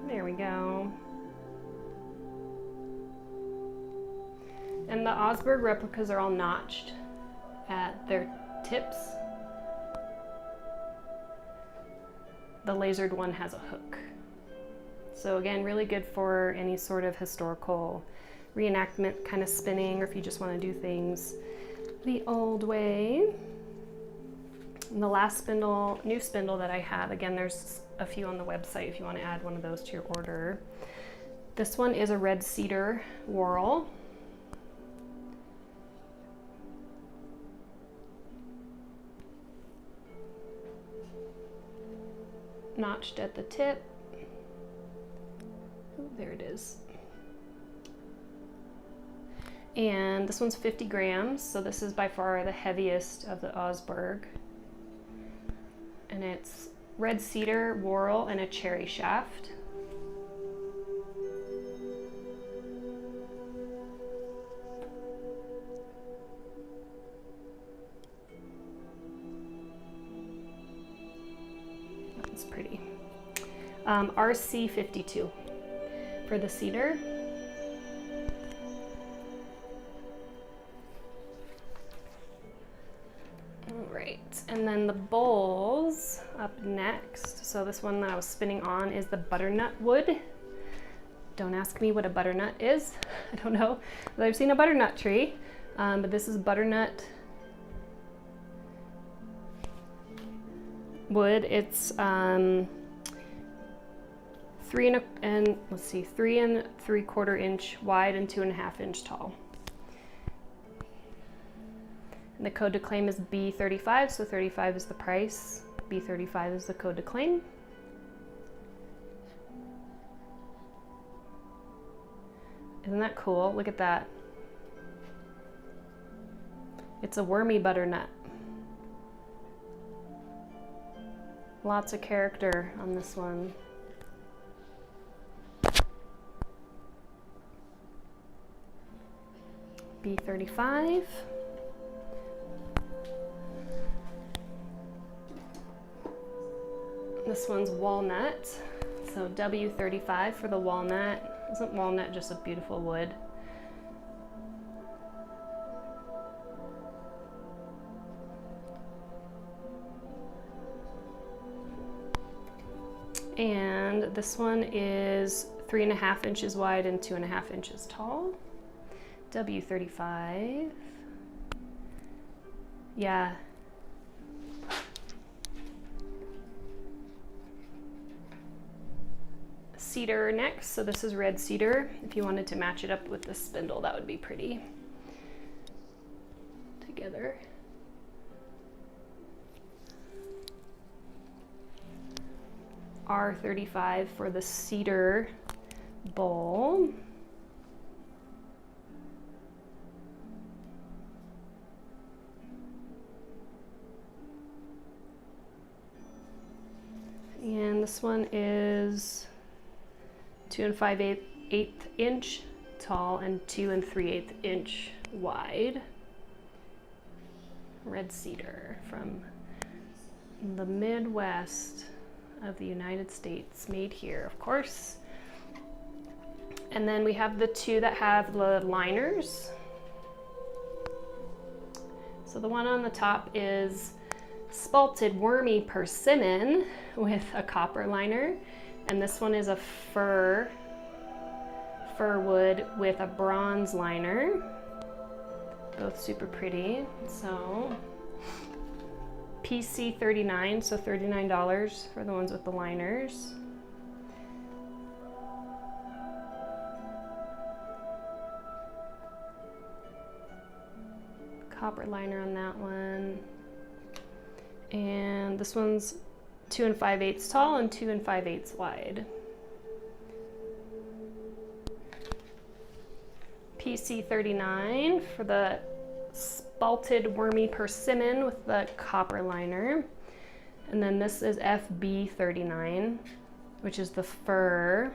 There we go. And the Augsburg replicas are all notched at their tips. the lasered one has a hook. So again, really good for any sort of historical reenactment kind of spinning, or if you just want to do things the old way. And the last spindle, new spindle that I have, again, there's a few on the website if you want to add one of those to your order. This one is a red cedar whorl. Notched at the tip. Ooh, there it is. And this one's 50 grams, so this is by far the heaviest of the Osberg. And it's red cedar, whorl, and a cherry shaft. That's pretty. RC 52 for the cedar. And then the bowls up next. So this one that I was spinning on is the butternut wood. Don't ask me what a butternut is. I don't know, but I've seen a butternut tree. But this is butternut wood. It's 3 3/4 inch wide and 2.5 inch tall. And the code to claim is B35, so 35 is the price. B35 is the code to claim. Isn't that cool? Look at that. It's a wormy butternut. Lots of character on this one. B35. This one's walnut, so W35 for the walnut. Isn't walnut just a beautiful wood? And this one is 3.5 inches wide and 2.5 inches tall. W35. Yeah. Cedar next, so this is red cedar. If you wanted to match it up with the spindle, that would be pretty together. R35 for the cedar bowl. And this one is 2 5/8 inch tall and 2 3/8 inch wide. Red cedar from the Midwest of the United States, made here, of course. And then we have the two that have the liners. So the one on the top is spalted wormy persimmon with a copper liner. And this one is a fir wood with a bronze liner. Both super pretty. So PC 39, so $39 for the ones with the liners. Copper liner on that one. And this one's 2 5/8 tall and 2 5/8 wide. PC 39 for the spalted wormy persimmon with the copper liner. And then this is FB 39, which is the fir.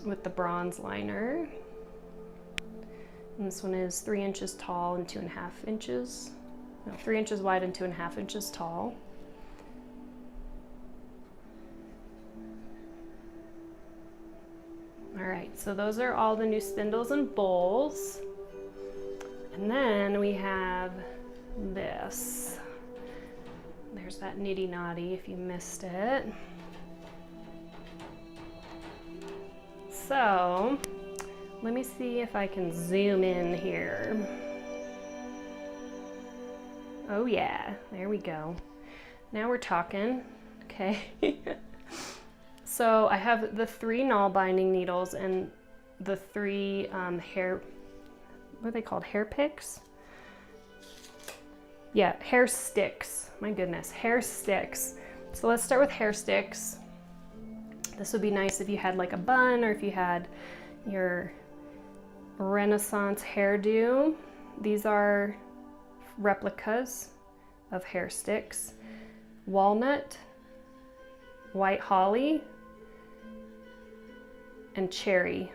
With the bronze liner. And this one is 3 inches tall and 2.5 inches. No, 3 inches wide and 2.5 inches tall. All right, so those are all the new spindles and bowls. And then we have this. There's that nitty naughty if you missed it. So let me see if I can zoom in here. Oh yeah, there we go. Now we're talking. Okay. So I have the 3 nail binding needles and the 3 hair, what are they called? Hair picks? Yeah, hair sticks. My goodness, hair sticks. So let's start with hair sticks. This would be nice if you had like a bun or if you had your Renaissance hairdo. These are replicas of hair sticks. Walnut, white holly, and cherry.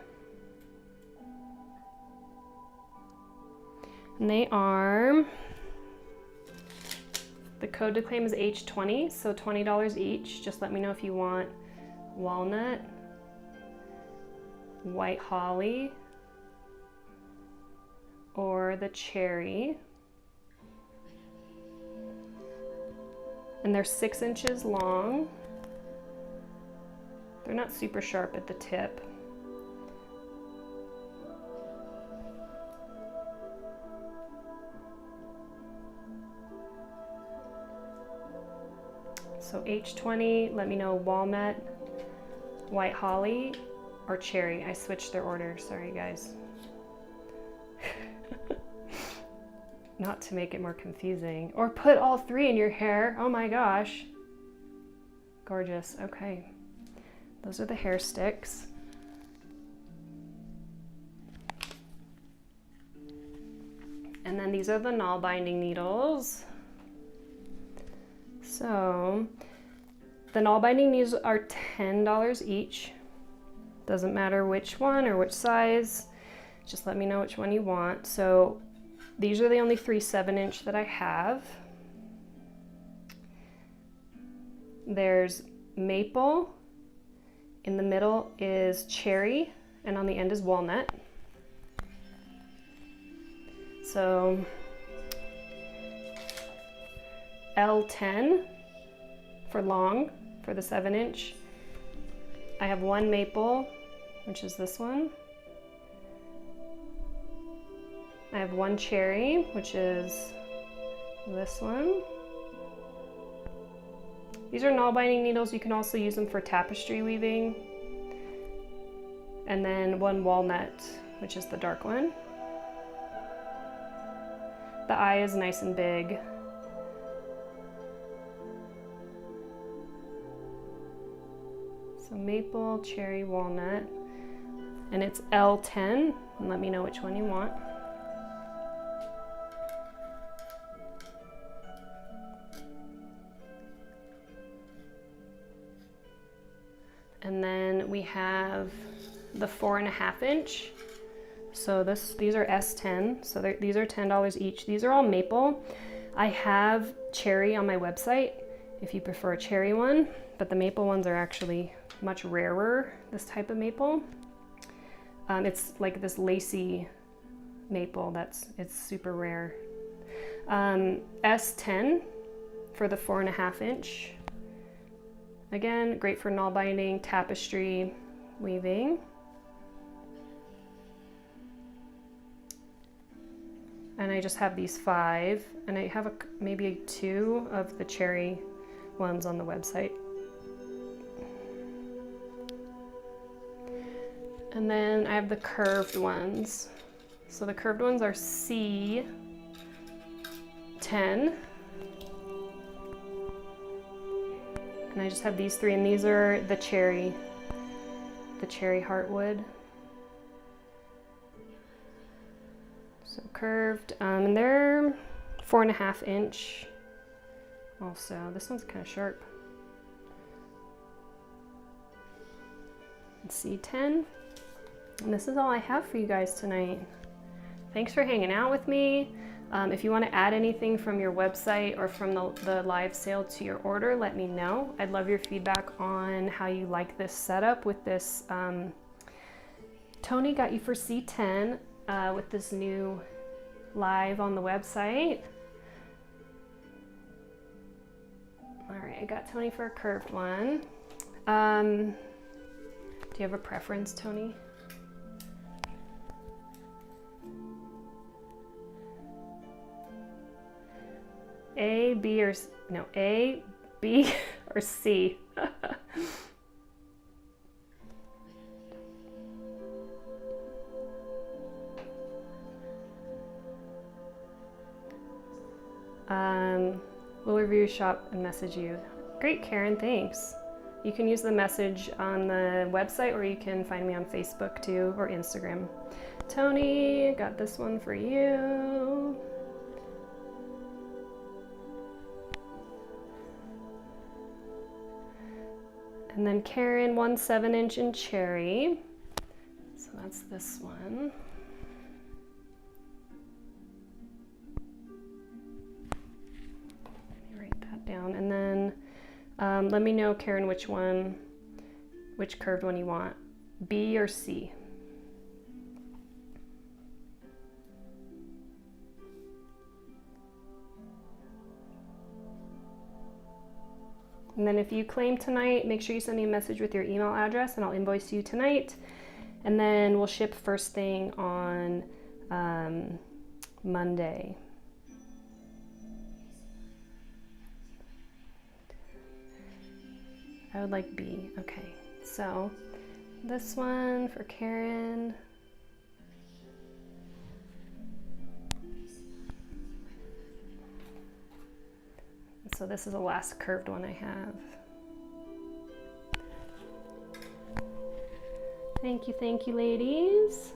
And they are, the code to claim is H20, so $20 each. Just let me know if you want walnut, white holly, or the cherry. And they're 6 inches long. They're not super sharp at the tip. So H20, let me know walnut, white holly, or cherry. I switched their order, sorry guys. Not to make it more confusing. Or put all 3 in your hair, oh my gosh. Gorgeous, okay. Those are the hair sticks. And then these are the nail binding needles. So the nail binding needles are $10 each. Doesn't matter which one or which size, just let me know which one you want. So these are the only 3 7-inch that I have. There's maple, in the middle is cherry, and on the end is walnut. So L10 for long, for the 7-inch. I have 1 maple, which is this one. I have 1 cherry, which is this one. These are nail binding needles. You can also use them for tapestry weaving. And then 1 walnut, which is the dark one. The eye is nice and big. So maple, cherry, walnut, and it's L10, and let me know which one you want. And then we have the 4.5 inch. So these are S10, so these are $10 each. These are all maple. I have cherry on my website if you prefer a cherry one, but the maple ones are actually much rarer, this type of maple. It's like this lacy maple it's super rare. S10 for the 4.5 inch. Again, great for nail binding, tapestry, weaving. And I just have these 5, and I have maybe 2 of the cherry ones on the website. And then I have the curved ones. So the curved ones are C10. And I just have these 3, and these are the cherry heartwood. So curved, and they're 4.5 inch. Also, this one's kind of sharp. And C10. And this is all I have for you guys tonight. Thanks for hanging out with me. If you want to add anything from your website or from the live sale to your order, let me know. I'd love your feedback on how you like this setup with this. Tony got you for C10 with this new live on the website. I got Tony for a curved one. Do you have a preference, Tony? A, B, or no, A, B, or C? We'll review your shop and message you. Great, Karen, thanks. You can use the message on the website, or you can find me on Facebook too, or Instagram. Tony, got this one for you. And then Karen, 1 7-inch in cherry. So that's this one. Let me write that down. And then let me know, Karen, which curved one you want, B or C. And then if you claim tonight, make sure you send me a message with your email address and I'll invoice you tonight. And then we'll ship first thing on Monday. I would like B. Okay, so this one for Karen. So this is the last curved one I have. Thank you, ladies.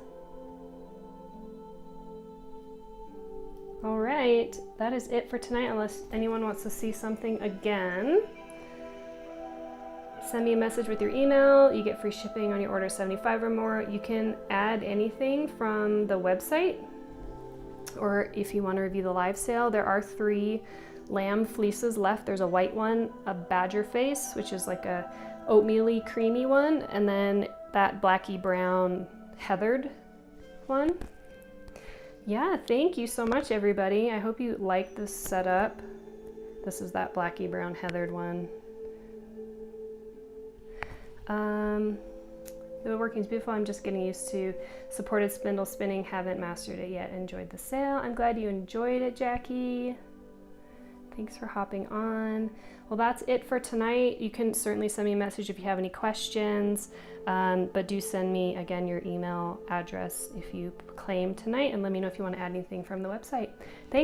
All right, that is it for tonight, unless anyone wants to see something again. Send me a message with your email. You get free shipping on your order 75 or more. You can add anything from the website, or if you want to review the live sale, there are 3 lamb fleeces left. There's a white one, a badger face, which is like a oatmeal-y creamy one, and then that blacky brown heathered one. Yeah, thank you so much, everybody. I hope you like this setup. This is that blacky brown heathered one. The woodworking is beautiful. I'm just getting used to supported spindle spinning. Haven't mastered it yet. Enjoyed the sale. I'm glad you enjoyed it, Jackie. Thanks for hopping on. Well, that's it for tonight. You can certainly send me a message if you have any questions, but do send me, again, your email address if you claim tonight, and let me know if you want to add anything from the website. Thanks.